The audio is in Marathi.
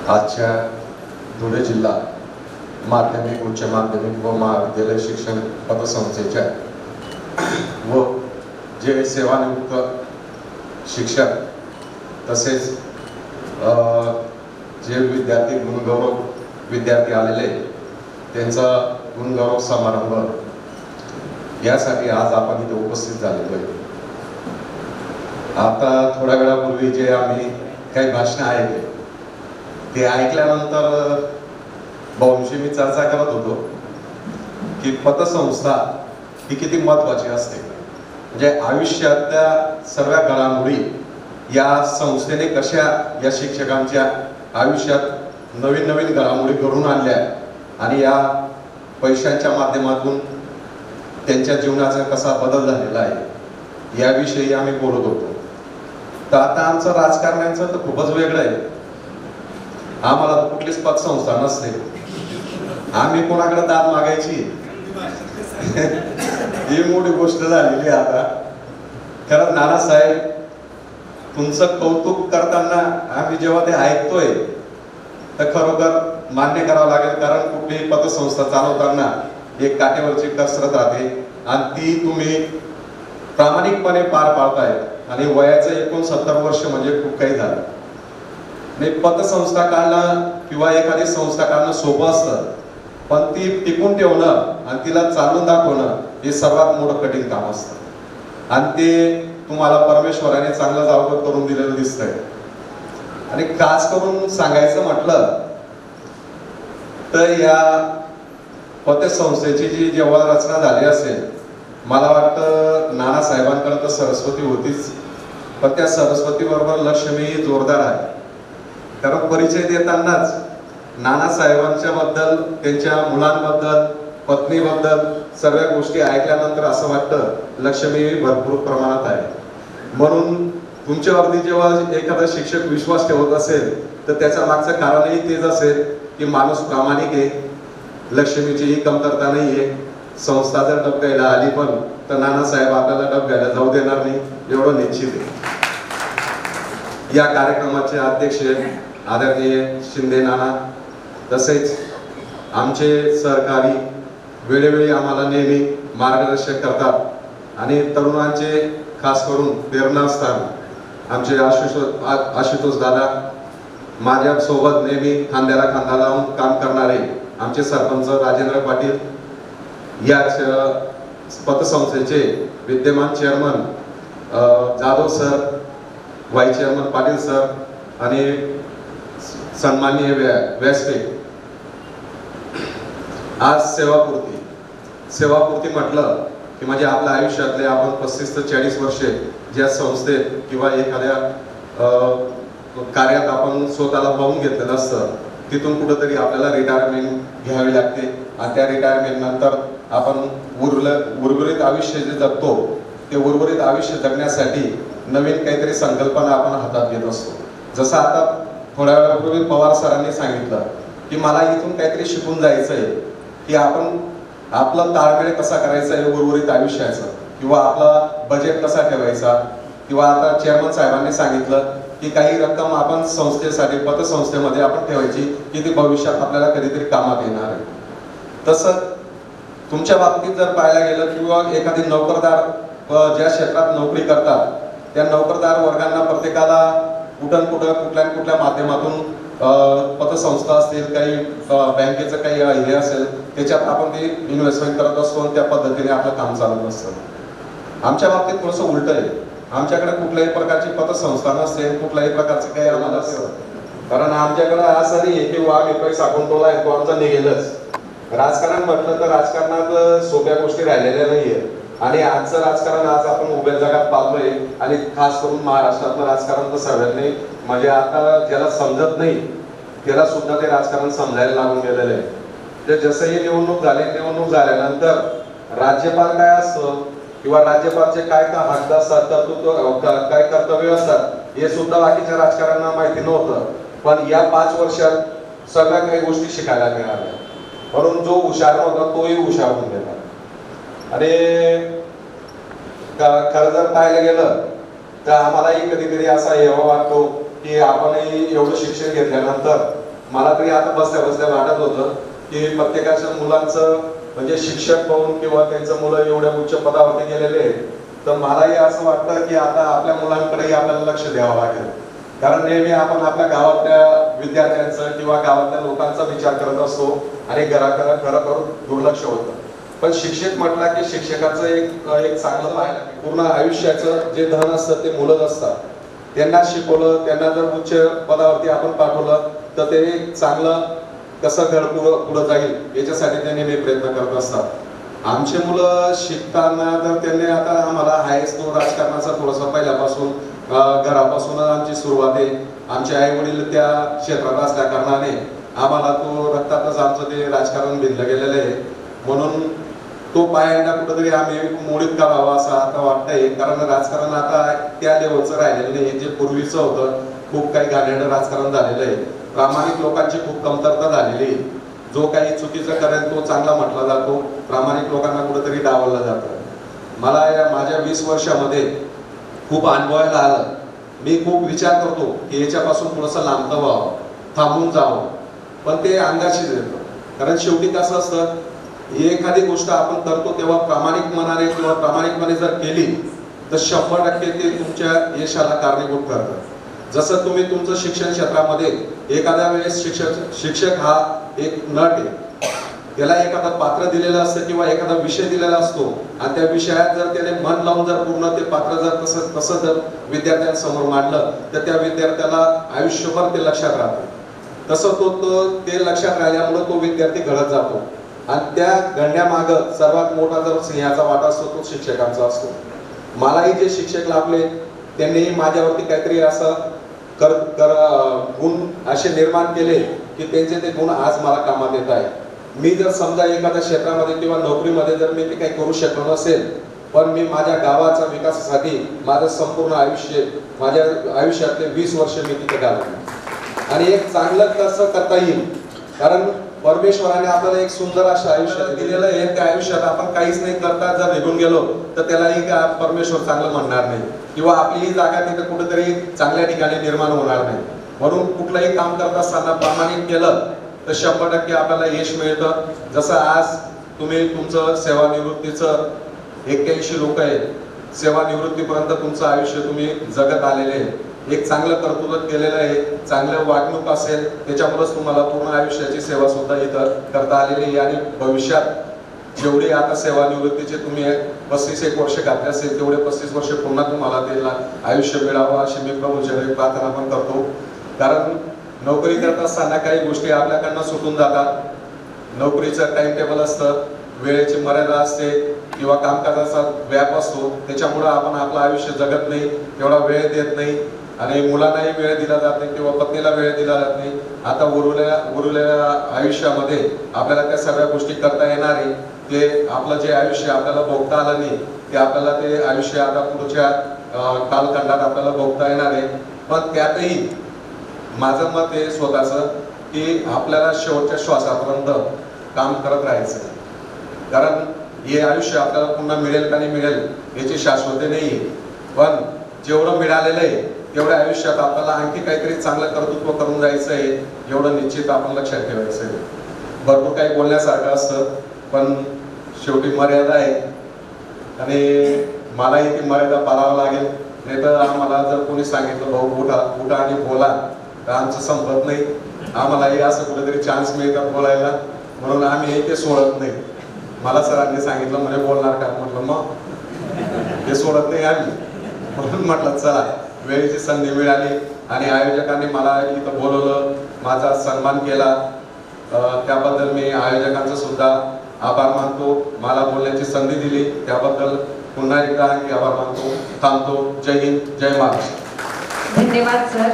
आजच्या धुळे जिल्हा माध्यमिक उच्च माध्यमिक व महाविद्यालय शिक्षण पतसंस्थेच्या व जे सेवानिवृत्त शिक्षक तसेच जे विद्यार्थी गुणगौरव विद्यार्थी आलेले त्यांचा गुणगौरव समारंभ यासाठी आज आपण इथे उपस्थित झालेलो आहे। आता थोड्या वेळापूर्वी जे आम्ही काही भाषण ऐकले ते ऐकल्यानंतर बहुंशी मी चर्चा करत होतो की पतसंस्था ही किती महत्त्वाची असते। म्हणजे आयुष्यातल्या सर्व घडामोडी या संस्थेने कशा या शिक्षकांच्या आयुष्यात नवीन नवीन घडामोडी घडून आणल्या आणि या पैशांच्या माध्यमातून त्यांच्या जीवनाचा कसा बदल झालेला आहे याविषयी आम्ही बोलत होतो। तर आता आमचं राजकारण्यांचं तर खूपच वेगळं आहे। आम्हाला तर कुठलीच पतसंस्था नसते, आम्ही कोणाकडे दाद मागायची ही मोठी गोष्ट झालेली आहे। आता खरं नानासाहेब तुमचं कौतुक करताना आम्ही जेव्हा ते ऐकतोय तर खरोखर मान्य करावं लागेल, कारण कुठलीही पतसंस्था चालवताना एक काटेवरची कसरत राहते आणि ती तुम्ही प्रामाणिकपणे पार पाडताय आणि वयाचं 69 वर्ष म्हणजे खूप काही झालं नाही। पतसंस्था काढणं किंवा एखादी संस्था काढणं सोपं असतं, पण ती टिकून ठेवणं आणि तिला चालून दाखवणं हे सर्वात मोठं कठीण काम असतं आणि ते तुम्हाला परमेश्वराने चांगलं जावं करून दिलेलं दिसतंय। आणि खास करून सांगायचं म्हटलं तर या पतसंस्थेची जी जेव्हा रचना झाली असेल, मला वाटतं नानासाहेबांकडे तर सरस्वती होतीच, पण त्या सरस्वती बरोबर लक्ष्मी जोरदार आहे। कारण परिचय देतानाच नानासाहेबांच्या बद्दल, त्यांच्या मुलांबद्दल, पत्नीबद्दल सर्व गोष्टी ऐकल्यानंतर असं वाटतं लक्ष्मी भरपूर प्रमाणात आहे। म्हणून तुमच्यावरती जेव्हा एखादा शिक्षक विश्वास ठेवत असेल तर त्याच्या मागचं कारणही तेच असेल की माणूस प्रामाणिक आहे, लक्ष्मीचीही कमतरता नाहीये। संस्था जर डबघायला आली पण तर नानासाहेब आपल्याला डबघायला जाऊ देणार नाही एवढं निश्चित आहे। या कार्यक्रमाचे अध्यक्ष आदरणीय शिंदे नाना, तसेच आमचे सहकारी वेळोवेळी आम्हाला नेहमी मार्गदर्शन करतात आणि तरुणांचे खास करून प्रेरणास्थान आमचे आशुतोष दादा, माझ्या सोबत नेहमी खांद्याला खांदा लावून काम करणारे आमचे सरपंच राजेंद्र पाटील, याच पतसंस्थेचे विद्यमान chairman Jadhav sir, vice chairman Patil sir आणि सन्माननीय व्यासपीठ। आज सेवापूर्ती म्हटलं की म्हणजे आपल्या आयुष्यातले आपण 35 ते 40 वर्षे ज्या संस्थेत किंवा एखाद्या कार्यात आपण स्वतःला पाहून घेतलेलं असतं, तिथून कुठंतरी आपल्याला रिटायरमेंट घ्यावी लागते आणि त्या रिटायरमेंट नंतर आपण उर्वरित आयुष्य जे जगतो ते उर्वरित आयुष्य जगण्यासाठी नवीन काहीतरी संकल्पना आपण हातात घेत असतो। जसं आता थोड्या वेळापूर्वी पवार सरांनी सांगितलं की मला इथून काहीतरी शिकून जायचंय की आपण आपला ताळमेळ कसा करायचा आहे उर्वरित आयुष्याचं, किंवा आपला बजेट कसा ठेवायचा, किंवा आता चेअरमन साहेबांनी सांगितलं की काही रक्कम आपण संस्थेसाठी पतसंस्थेमध्ये आपण ठेवायची की ती भविष्यात आपल्याला कधीतरी कामात येणार आहे। तसं तुमच्या बाबतीत जर पाहायला गेलं किंवा एखादी नोकरदार ज्या क्षेत्रात नोकरी करतात त्या नोकरदार वर्गांना प्रत्येकाला कुठल्या माध्यमातून पतसंस्था असतील, काही बँकेचं काही हे असेल त्याच्यात आपण ते इन्व्हेस्टमेंट करत असतो आणि त्या पद्धतीने आपलं काम चालत असतं। आमच्या बाबतीत थोडंसं उलट आहे, आमच्याकडे कुठल्याही प्रकारची पतसंस्था नसते, कुठल्याही प्रकारचं काही आम्हाला असतं, कारण आमच्याकडे असं नाही आहे की आम्ही पैसा गुंतवला आहे तो आमचा निघेलच। राजकारण म्हटलं तर राजकारणात सोप्या गोष्टी राहिलेल्या नाहीये आणि आजचं राजकारण आज आपण उभ्या जगात पाहतोय आणि खास करून महाराष्ट्रातलं राजकारण तर सगळ्यांनी म्हणजे आता ज्याला समजत नाही त्याला सुद्धा ते राजकारण समजायला लागून गेलेलं आहे। जसंही निवडणूक झाल्यानंतर राज्यपाल काय असतं किंवा राज्यपालचे काय हक्क असतात, काय कर्तव्य असतात हे सुद्धा बाकीच्या राजकारण्यांना माहिती नव्हतं, पण या 5 वर्षात सगळ्या काही गोष्टी शिकायला मिळाल्या। म्हणून जो हुशार होता तोही हुशार होऊन गेला। आणि खरं जर पाहायला गेलं तर आम्हालाही कधी कधी असा हेवा वाटतो की आपणही एवढं शिक्षण घेतल्यानंतर मला तरी आता बसल्या बसल्या वाटत होतं की प्रत्येकाच्या मुलांचं म्हणजे शिक्षक पाहून किंवा त्यांचं मुलं एवढ्या उच्च पदावरती गेलेले आहेत, तर मलाही असं वाटतं की आता आपल्या मुलांकडेही आपल्याला लक्ष द्यावं लागेल. कारण नेहमी आपण आपल्या गावातल्या विद्यार्थ्यांचं किंवा गावातल्या लोकांचा विचार करत असतो आणि घराकडून दुर्लक्ष होतं. पण शिक्षक म्हटलं की शिक्षकाचं एक चांगलं आहे, पूर्ण आयुष्याचं जे धन असतं ते मुलंच असतात. त्यांना शिकवलं, त्यांना जर उच्च पदावरती आपण पाठवलं तर ते चांगलं कसं घर पुढं जाईल याच्यासाठी ते नेहमी प्रयत्न करत असतात. आमचे मुलं शिकताना तर त्यांनी आता आम्हाला हायस्ट राजकारणाचा थोडासा पहिल्यापासून घरापासूनच आमची सुरुवात आहे. आमचे आई वडील त्या क्षेत्रात असल्या कारणाने आम्हाला तो रक्तातच आमचं ते राजकारण भिनलं गेलेलं आहे. म्हणून तो पायंडा कुठेतरी आम्ही मोडीत करावा असं आता वाटतंय. कारण राजकारण आता त्या लेवलचं राहिलेलं नाही. जे पूर्वीचं होतं खूप काही घाणेरडं राजकारण झालेलं आहे. प्रामाणिक लोकांची खूप कमतरता झालेली आहे. जो काही चुकीचं करेल तो चांगला म्हटला जातो, प्रामाणिक लोकांना कुठेतरी डावललं जातं. मला या माझ्या 20 वर्षामध्ये खूप अनुभवायला आलं. मी खूप विचार करतो की याच्यापासून थोडंसं लांबतं व्हावं, थांबून जावं, पण ते अंगाशीच येतं. कारण शेवटी कसं असतं, एखादी गोष्ट आपण करतो तेव्हा प्रामाणिक मनाने किंवा प्रामाणिकपणे जर केली तर 100% ते तुमच्या यशाला कारणीभूत ठरतं. जसं तुम्ही तुमचं शिक्षण क्षेत्रामध्ये एखाद्या वेळेस शिक्षक हा एक नट आहे, त्याला एखादं पात्र दिलेलं असतं किंवा एखादा विषय दिलेला असतो आणि त्या विषयात जर त्याने मन लावून जर पूर्ण ते पात्र जर तसं जर विद्यार्थ्यांसमोर मांडलं तर त्या विद्यार्थ्याला आयुष्यभर ते लक्षात राहतं. तसं तो ते लक्षात राहिल्यामुळे तो विद्यार्थी घडत जातो आणि त्या घडण्यामागं सर्वात मोठा जर सिंहाचा वाटा असतो तो शिक्षकांचा असतो. मलाही जे शिक्षक लाभले त्यांनी माझ्यावरती काहीतरी असं गुण असे निर्माण केले की त्यांचे ते गुण आज मला कामात येत आहे. मी जर समजा एखाद्या क्षेत्रामध्ये किंवा नोकरीमध्ये जर मी ते काही करू शकलो नसेल, पण मी माझ्या गावाच्या विकासासाठी माझं संपूर्ण आयुष्य, माझ्या आयुष्यातले 20 वर्ष मी तिथे घालवले आणि एक चांगलं कसं करता येईल. कारण परमेश्वराने आपल्याला एक सुंदर असं आयुष्य दिलेलं आहे. त्या आयुष्यात आपण काहीच नाही करता जर निघून गेलो तर त्यालाही परमेश्वर चांगलं म्हणणार नाही किंवा आपली ही जागा तिथे कुठेतरी चांगल्या ठिकाणी निर्माण होणार नाही. म्हणून कुठलंही काम करत असताना प्रामाणिक केलं तर 100% आपल्याला यश मिळतं. जसं आज तुम्ही तुमचं सेवानिवृत्तीचं 81 लोक आहेत, सेवानिवृत्तीपर्यंत तुमचं आयुष्य तुम्ही जगत आलेले आहे. एक चांगलं कर्तृत्व केलेलं आहे, चांगलं वागणूक असेल त्याच्यामुळेच तुम्हाला पूर्ण आयुष्याची सेवा सुद्धा इथं करता आलेली आहे. आणि भविष्यात जेवढे आता सेवानिवृत्तीचे तुम्ही 35 वर्ष घातले असेल तेवढे 35 वर्ष पुन्हा तुम्हाला त्याला आयुष्य मिळावं अशी मी प्रभूचरणी प्रार्थना पण करतो. कारण नोकरी करत असताना काही गोष्टी आपल्याकडनं सुटून जातात. नोकरीचं टाइम टेबल असतं, वेळेची मर्यादा असते किंवा कामकाजाचा व्याप असतो, त्याच्यामुळं आपण आपलं आयुष्य जगत नाही, तेवढा वेळ देत नाही आणि मुलांनाही वेळ दिला जात नाही किंवा पत्नीला वेळ दिला जात नाही. आता उरलेल्या आयुष्यामध्ये आपल्याला त्या सगळ्या गोष्टी करता येणार आहे. ते आपलं जे आयुष्य आपल्याला भोगता आलं नाही ते आपल्याला ते आयुष्य आता पुढच्या कालखंडात आपल्याला भोगता येणार आहे. पण त्यातही माझं मत आहे स्वतःचं की आपल्याला शेवटच्या श्वासापर्यंत काम करत राहायचं. कारण हे आयुष्य आपल्याला पुन्हा मिळेल का नाही मिळेल याची शाश्वती नाही, पण जेवढं मिळालेलं आहे तेवढ्या आयुष्यात आपल्याला आणखी काहीतरी चांगलं कर्तृत्व करून जायचं आहे, एवढं निश्चित आपण लक्षात ठेवायचं आहे. भरपूर काही बोलण्यासारखं असतं पण शेवटी मर्यादा आहे आणि मलाही ती मर्यादा पाळावं लागेल. नाही तर आम्हाला जर कोणी सांगितलं भाऊ उठा आणि बोला तर आमचं संपत नाही. आम्हालाही असं कुठेतरी चान्स मिळतात बोलायला, म्हणून आम्ही ते सोडत नाही. मला सरांनी सांगितलं म्हणे बोलणार का, म्हटलं मग हे सोडत नाही आम्ही. म्हणून म्हटलं चला वेळेची संधी मिळाली आणि आयोजकांनी मला इथं बोलवलं, माझा सन्मान केला, त्याबद्दल मी आयोजकांचा सुद्धा आभार मानतो. मला बोलण्याची संधी दिली त्याबद्दल पुन्हा एकदा आभार मानतो. थांबतो. जय हिंद, जय महाराष्ट्र. धन्यवाद सर.